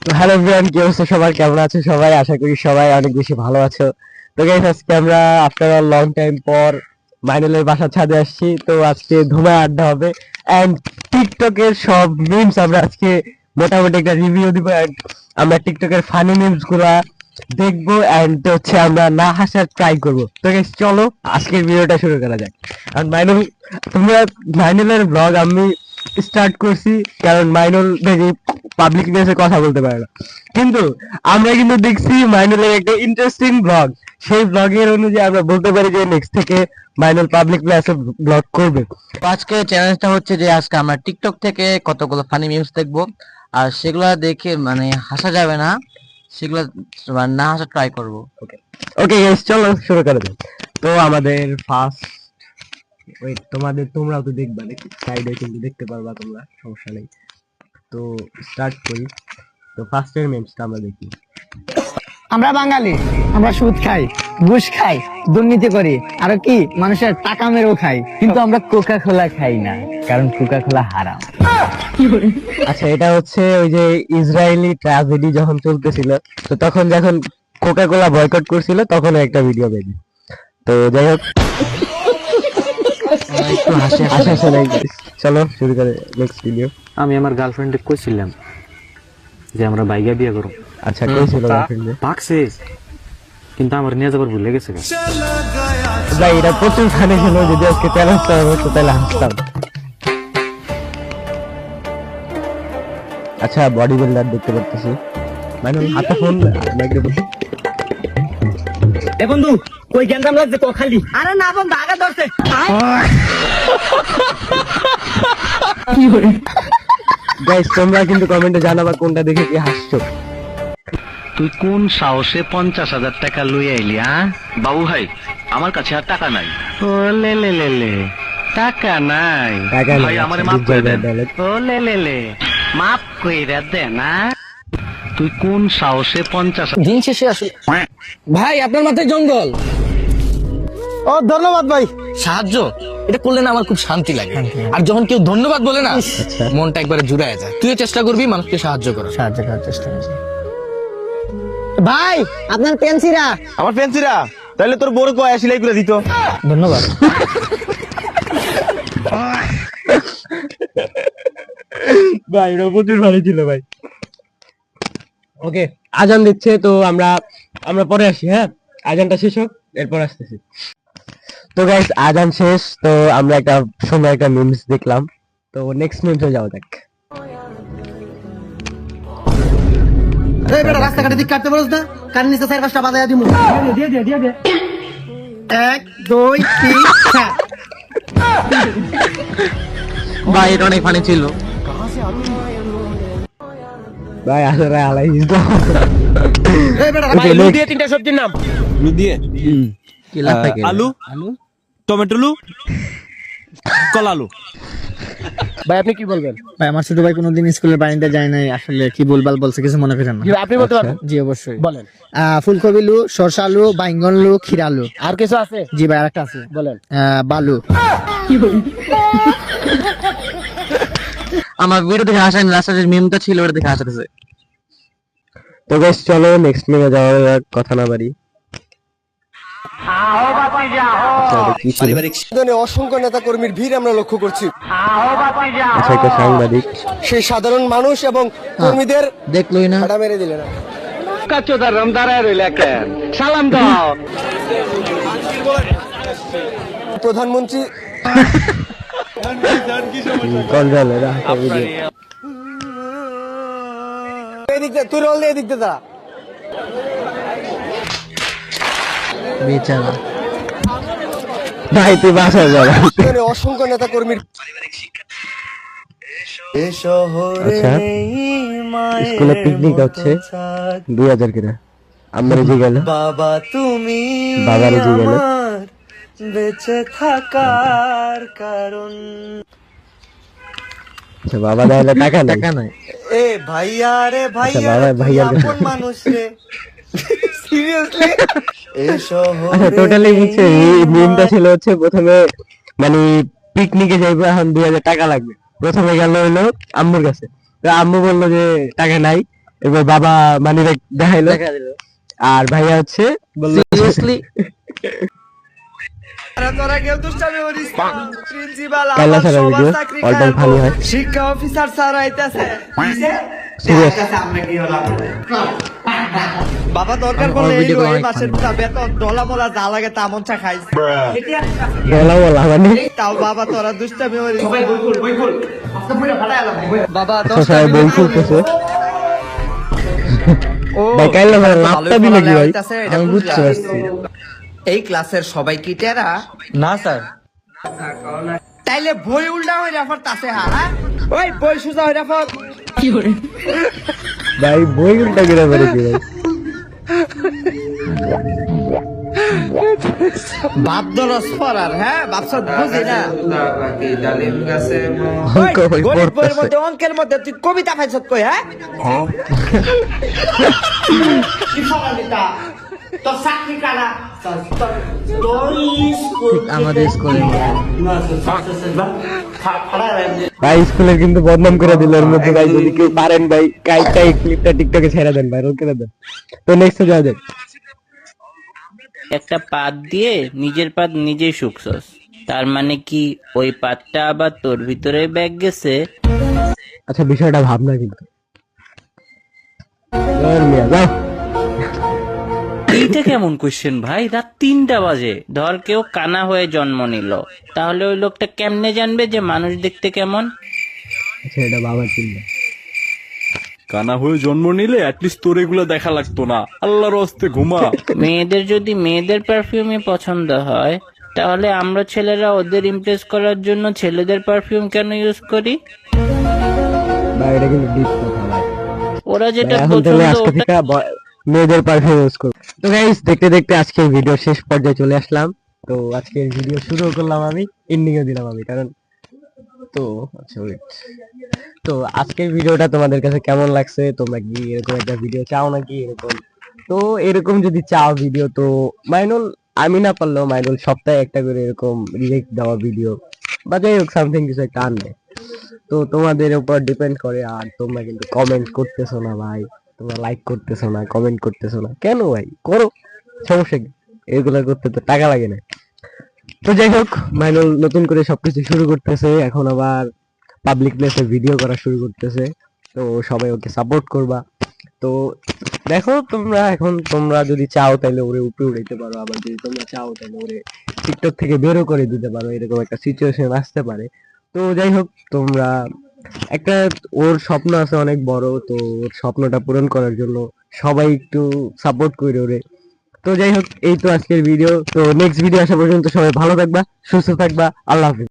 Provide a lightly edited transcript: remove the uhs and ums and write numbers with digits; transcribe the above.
তো hello everyone, কি অবস্থা সবার, কেমন আছো সবাই? আশা করি সবাই অনেক বেশি ভালো আছো। তো গাইস, আজকে আমরা আফটার আ লং টাইম পর মাইনুলের বাসার ছাদে আসছি। তো আজকে ধুমায় আড্ডা হবে এন্ড টিকটকের সব মিমস আমরা আজকে মোটামুটি একটা রিভিউ দিব এন্ড আমরা টিকটকের ফানি মিমস গুলা দেখবো এন্ড হচ্ছে আমরা না হাসার ট্রাই করবো। তো গাইস চলো আজকের ভিডিওটা শুরু করা যাক। আর মাইনুল, তোমরা মাইনুলের ব্লগ আমি স্টার্ট করছি কারণ মাইনুল দেখি পাবলিক প্লেসে কথা বলতে পারে না, কিন্তু আমরা কিন্তু দেখছি মাইনুলের একটা ইন্টারেস্টিং ব্লগ। সেই ব্লগের অনুযায়ী আমরা বলতে পারি যে নেক্সট থেকে মাইনুল পাবলিক প্লেসে ব্লগ করবে। তো আজকে চ্যালেঞ্জটা হচ্ছে যে আজকে আমরা টিকটক থেকে কতগুলো ফানি মিমস দেখবো, আর সেগুলা দেখে মানে হাসা যাবে না, সেগুলা মানে না হাসা ট্রাই করবো। ওকে গাইস, চলো শুরু করে দিই। তো আমাদের ফার্স্ট, ওয়েট, তোমরাও তো দেখবা নাকি? সাইডে কিন্তু দেখতে পারবা তোমরা, সমস্যা নেই। তো স্টার্ট করি। তো ফার্স্টের মিমসটা আমরা দেখি। আমরা বাঙালি, আমরা সুদ খাই, ঘুষ খাই, দুর্নীতি করি, আর কি মানুষের টাকা মেরেও খাই, কিন্তু আমরা কোকা কোলা খাই না, কারণ কোকা কোলা হারাম। আচ্ছা, এটা হচ্ছে ওই যে ইসরায়েলি ট্র্যাজেডি যখন চলতেছিল, তো তখন যখন কোকা কোলা বয়কট করছিল তখন একটা ভিডিও বেরিয়ে। তো যাই হোক, একটু হাসি আশা শোনাই। চলো শুরু করে নেক্সট ভিডিও। আমি আমার গার্লফ্রেন্ডে কইছিলাম যে আমরা বাইগা বিয়ে করব। আচ্ছা, কইছিল গার্লফ্রেন্ডে? পাকছে, কিন্তু আমার নিয়ে যাবার ভুলে গেছে। ভাই এটা প্রচুর ফানি ছিল, যদি আজকে চ্যালেঞ্জটা হতো তাহলে হাসতাম। আচ্ছা, বডি বিল্ডার দেখতে পারতেছি। মানে হাতে ফোন, মাইক্রোফোন। এ বন্ধু, কই গ্যান্দাম লাগছে তো খালি? আরে না বন্ধু, আগা ধরছে। গাইস, তোমরা কিন্তু কমেন্টে জানাবা কোনটা দেখে কি হাসছো। তুই কোন সাহসে 50,000 টাকা লই আইলি? বাবু ভাই, আমার কাছে আর টাকা নাই। ও লে লে লে লে, টাকা নাই টাকা ভাই, নাই, আমারে আচ্ছা, মাফ করে দেন। dialogue। ও লে লে লে, মাফ কইরা দে না। তুই কোন সাহসে 50,000? দিন শেষে আসলে ভাই আপনার মাথায় জঙ্গল। ও ধন্যবাদ ভাই। সাহায্য এটা করলে না আমার খুব শান্তি লাগে, আর যখন কেউ ধন্যবাদ বলে না, মনটা একবারে জুড়ায় যায়। তুইও চেষ্টা করবি মানুষকে সাহায্য করার চেষ্টা করবি। ভাই আপনার পেন্সিরা। আমার ফ্যান্সিরা, তাহলে তোর বড় কয় সিলাই করে দিত। ধন্যবাদ। ভাই এটা প্রচুর ভালো ছিল ভাই। ওকে, আজান দিচ্ছে, তো আমরা পরে আসি। হ্যাঁ, আজানটা শেষ হোক, এরপর আসতেছি। তো গাইস, আজান শেষ, তো আমরা একটা সুন্দর একটা মিমস দেখলাম। তো নেক্সট মিমসে যাওয়া যাক। এই বেটা রাস্তাঘাটে দিক কাটতে পারছ না? কান নিচে 4-5টা বাজায়া দিমু। দিয়ে দে 1 2 3 4। ভাই এটা অনেক ফানি ছিল। ভাই আসলে আলাই দিত। এই বেটা ভাই লু দিয়ে 3টা সবজির নাম। লু দিয়ে কি লাভ থাকে? আলু, টমেটো লু, কলালু। ভাই আপনি কি বলবেন? ভাই আমার ছোট ভাই কোনোদিন স্কুলের বারান্দা যায় নাই, আসলে কি বলবাল বলছে কিছু মনে করেন না। আপনি বলতে পারবেন? জি অবশ্যই বলেন। ফুলকপি লু, শসা লু, বাইঙ্গন লু, খিরা লু। আর কিছু আছে? জি ভাই আরেকটা আছে, বলেন। বালু। আমার ভিডিও দেখে হাসায় না, লাস্টের মিমটা ছিল ওটা দেখে হাসাতেছে। তো গাইস চলো নেক্সট মিমে যাওয়া যাক, কথা না বাড়ি। পারিবারিক অসংখ্য নেতা কর্মীর ভিড় আমরা লক্ষ্য করছি। আচ্ছা, একটা সাংবাদিক। সেই সাধারণ মানুষ এবং কর্মীদের দেখলোই না। ভাড়া মেরে দিলেন। প্রধানমন্ত্রী তুই রোল দিয়ে দিকতে দা। বেচারা ভাই তুই বাসায় যাবে। অসংখ্য নেতা কর্মীর আচ্ছা, স্কুলে পিকনিক হচ্ছে 2000 করে। আমার যে গেল বাবা তুমি বাবার যে গেল বেঁচে থাকার কারণ। আচ্ছা, বাবা দাইলে টাকা নাই। টাকা নাই। এ ভাইয়া রে আচ্ছা, ভাইয়া বাবা ভাইয়ার কাছে। কোন মানুষ রে সিরিয়াসলি এই আচ্ছা, শহরে টোটালি হচ্ছে এই মিমটা ছিল হচ্ছে প্রথমে মানে পিকনিকে যাইবো, এখন 2000 টাকা লাগবে। প্রথমে গেল হইলো আম্মুর কাছে, তো আম্মু বললো যে টাকা নাই, এবার বাবা মানি ব্যাগ দেখাইলো, আর ভাইয়া হচ্ছে বললো সিরিয়াসলি কাইলা ছাড়া ভিডিও অল টাইম ফানি হয়। শিক্ষা অফিসার স্যার আইতাছে সিরিয়াস বাবা দরকার আমার পড়লে এই ভিডিও অনেক মাসের বেতন ডলা মোলা যা লাগে তা মন চা খাইছে বলা বলা মানে তাও বাবা তোরা দুষ্টামি করিস বাবা আচ্ছা সবাই বই খুলতেছে। ভাই কাইলা ছাড়া লাভটা দিলে কি ভাই আমি বুঝতে পারছি। এই ক্লাসের সবাই কি টেরা না স্যার, তাইলে বই উল্টা হয়ে রেফার তাছে হ্যাঁ ওই বই সুজা হয়ে রেফার ভাই বই উল্টা করে বেড়েছি ভাই। বাপ দরস পড়ার হ্যাঁ বাপসা বুঝি না অঙ্ক বই গণিত বইয়ের পড়তেছে। মধ্যে অঙ্কের মধ্যে তুই কবিতা পাইছত কই হ্যাঁ কি ফলালি তা তোর চাকরি কারা আমাদের স্কুলে ভাই স্কুলের কিন্তু বদনাম করে দিল এর মধ্যে ভাই। যদি কেউ পারেন ভাই কাইটাই ক্লিপটা টিকটকে ছেড়ে দেন ভাই, রোল করে দেন। তো নেক্সট যাওয়া যাক। একটা পাত দিয়ে নিজের পাত নিজেই শুকছস, তার মানে কি ওই পাতটা আবার তোর ভিতরে ব্যাগ গেছে? আচ্ছা বিষয়টা ভাবনা কিন্তু ধর মিয়া, যাও। এইটা কেমন কোশ্চেন ভাই? রাত 3টা বাজে, ধর কেউ কানা হয়ে জন্ম নিল, তাহলে ওই লোকটা কেমনে জানবে যে মানুষ দেখতে কেমন? আচ্ছা এটা বাবার চিন্তা। কানা হয়ে জন্ম নিলে অ্যাটলিস্ট তোর এগুলো দেখা লাগতো না। আল্লাহর হস্তে ঘুমা। মেয়েদের যদি মেয়েদের পারফিউমই পছন্দ হয়, তাহলে আমরা ছেলেরা ওদের ইমপ্রেস করার জন্য ছেলেদের পারফিউম কেন ইউজ করি? ভাই এটা কিন্তু ডিপ কথা ভাই। ওরা যেটা এখন তাহলে পছন্দ আজকে ওটা থেকে মেয়েদের পারফিউম ইউজ করব। তো গাইস দেখতে দেখতে আজকের ভিডিও শেষ পর্যায়ে চলে আসলাম। তো আজকের ভিডিও শুরু করলাম আমি, এন্ডিংও দিলাম আমি, কারণ তো আচ্ছা ওয়েট। তো আজকের ভিডিওটা তোমাদের কাছে কেমন লাগছে? তোমরা কি এরকম একটা ভিডিও চাও নাকি এরকম? তো এরকম যদি চাও ভিডিও, তো মাইনুল, আমি না পারলেও মাইনুল সপ্তাহে একটা করে এরকম রিয়েক্ট দেওয়া ভিডিও বা যাই হোক সামথিং কিছু একটা আনবে। তো তোমাদের উপর ডিপেন্ড করে। আর তোমরা কিন্তু কমেন্ট করতেছো না ভাই, তোমরা লাইক করতেছো না, কমেন্ট করতেছো না কেন ভাই? করো, সমস্যা কি? এগুলা করতে তো টাকা লাগে না। তো যাই হোক, মাইনুল নতুন করে সবকিছু শুরু করতেছে, এখন আবার পাবলিক প্লেসে ভিডিও করা শুরু করতেছে। তো সবাই ওকে সাপোর্ট করবা। তো দেখো তোমরা, এখন তোমরা যদি চাও তাহলে ওরে উপরে উঠাইতে পারো, আবার যদি তোমরা চাও তাহলে ওরে টিকটক থেকে বেরো করে দিতে পারো, এরকম একটা সিচুয়েশন আসতে পারে। তো যাই হোক, তোমরা একটা, ওর স্বপ্ন আছে অনেক বড়, তো ওর স্বপ্নটা পূরণ করার জন্য সবাই একটু সাপোর্ট করে ওরে। তো যাই হোক, এই তো আজকের ভিডিও। তো নেক্সট ভিডিও আসা পর্যন্ত সবাই ভালো থাকবা, সুস্থ থাকবা, আল্লাহ হাফিজ।